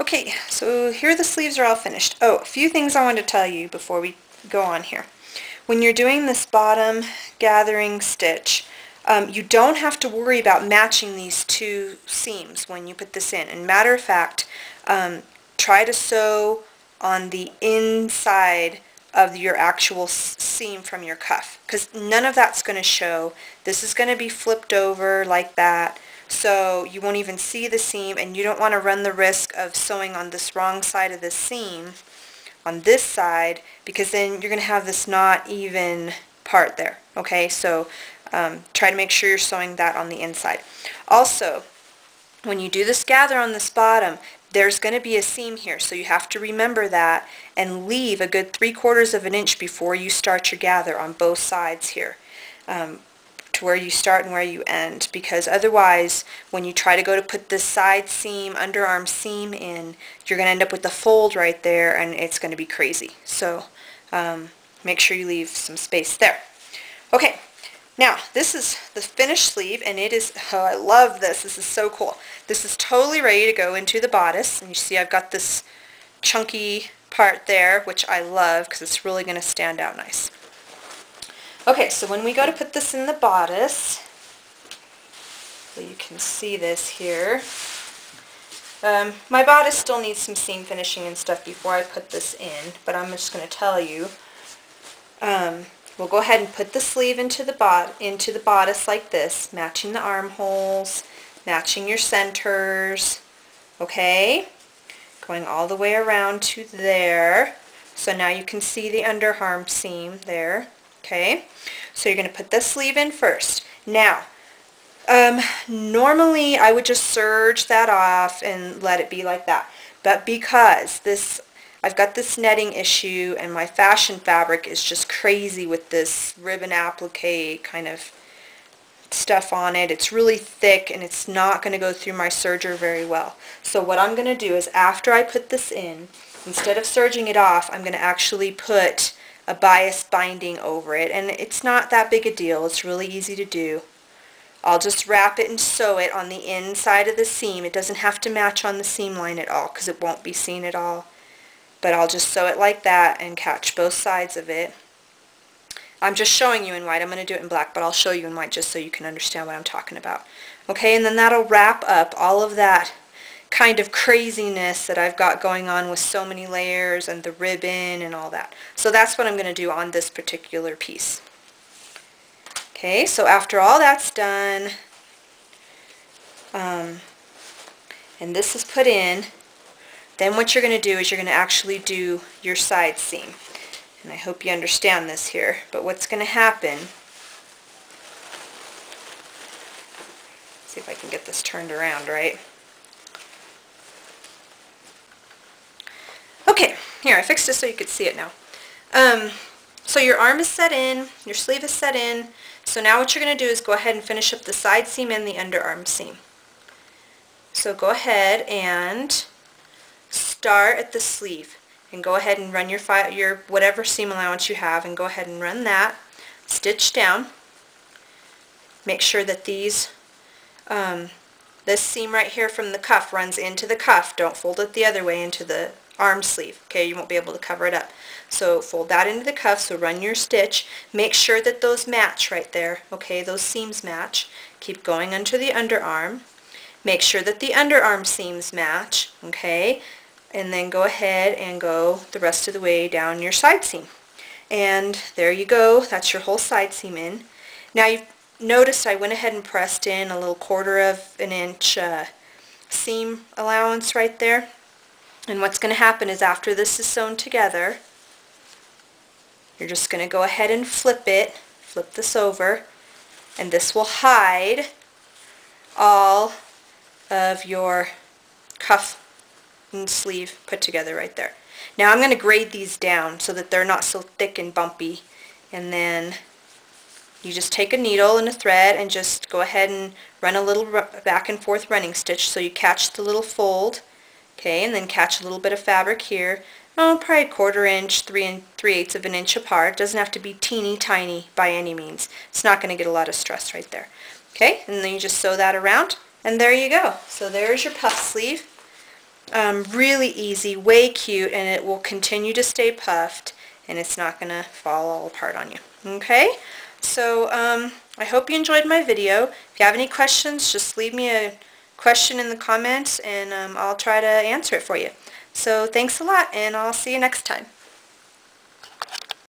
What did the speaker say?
Okay, so here the sleeves are all finished. Oh, a few things I wanted to tell you before we go on here. When you're doing this bottom gathering stitch, you don't have to worry about matching these two seams when you put this in. And matter of fact, try to sew on the inside of your actual seam from your cuff, because none of that's going to show. This is going to be flipped over like that, so you won't even see the seam, and you don't want to run the risk of sewing on this wrong side of the seam on this side, because then you're going to have this not even part there. Okay, so try to make sure you're sewing that on the inside. Also, when you do this gather on this bottom, there's going to be a seam here, so you have to remember that and leave a good 3/4 of an inch before you start your gather on both sides here, to where you start and where you end, because otherwise when you try to go to put this side seam, underarm seam in, you're going to end up with the fold right there, and it's going to be crazy. So make sure you leave some space there. Okay. Now, this is the finished sleeve, and it is, oh, I love this. This is so cool. This is totally ready to go into the bodice, and you see I've got this chunky part there, which I love because it's really going to stand out nice. Okay, so when we go to put this in the bodice, so you can see this here, my bodice still needs some seam finishing and stuff before I put this in, but I'm just going to tell you, we'll go ahead and put the sleeve into the bodice like this, matching the armholes, matching your centers, okay? Going all the way around to there. So now you can see the underarm seam there, okay? So you're going to put the sleeve in first. Now, normally I would just serge that off and let it be like that. But because I've got this netting issue, and my fashion fabric is just crazy with this ribbon applique kind of stuff on it. It's really thick, and it's not going to go through my serger very well. So what I'm going to do is, after I put this in, instead of serging it off, I'm going to actually put a bias binding over it, and it's not that big a deal. It's really easy to do. I'll just wrap it and sew it on the inside of the seam. It doesn't have to match on the seam line at all, because it won't be seen at all. But I'll just sew it like that and catch both sides of it. I'm just showing you in white. I'm going to do it in black, but I'll show you in white just so you can understand what I'm talking about. Okay, and then that'll wrap up all of that kind of craziness that I've got going on with so many layers and the ribbon and all that. So that's what I'm going to do on this particular piece. Okay, so after all that's done, and this is put in, then what you're going to do is you're going to actually do your side seam. And I hope you understand this here. But what's going to happen, see if I can get this turned around right. Okay, here, I fixed it so you could see it now. So your arm is set in, your sleeve is set in. So now what you're going to do is go ahead and finish up the side seam and the underarm seam. So go ahead and start at the sleeve and go ahead and run your whatever seam allowance you have, and go ahead and run that, stitch down. Make sure that this seam right here from the cuff runs into the cuff. Don't fold it the other way into the arm sleeve. Okay, you won't be able to cover it up. So fold that into the cuff, so run your stitch. Make sure that those match right there. Okay, those seams match. Keep going onto the underarm. Make sure that the underarm seams match. Okay, and then go ahead and go the rest of the way down your side seam. And there you go. That's your whole side seam in. Now you've noticed I went ahead and pressed in a little 1/4 of an inch seam allowance right there. And what's going to happen is, after this is sewn together, you're just going to go ahead and flip this over, and this will hide all of your cuff and sleeve put together right there. Now I'm going to grade these down so that they're not so thick and bumpy, and then you just take a needle and a thread and just go ahead and run a little back and forth running stitch so you catch the little fold, okay, and then catch a little bit of fabric here, probably 1/4 inch, 3/8 of an inch apart. It doesn't have to be teeny tiny by any means. It's not going to get a lot of stress right there. Okay, and then you just sew that around, and there you go. So there's your puff sleeve. Really easy, way cute, and it will continue to stay puffed, and it's not going to fall all apart on you. Okay? So I hope you enjoyed my video. If you have any questions, just leave me a question in the comments, and I'll try to answer it for you. So thanks a lot, and I'll see you next time.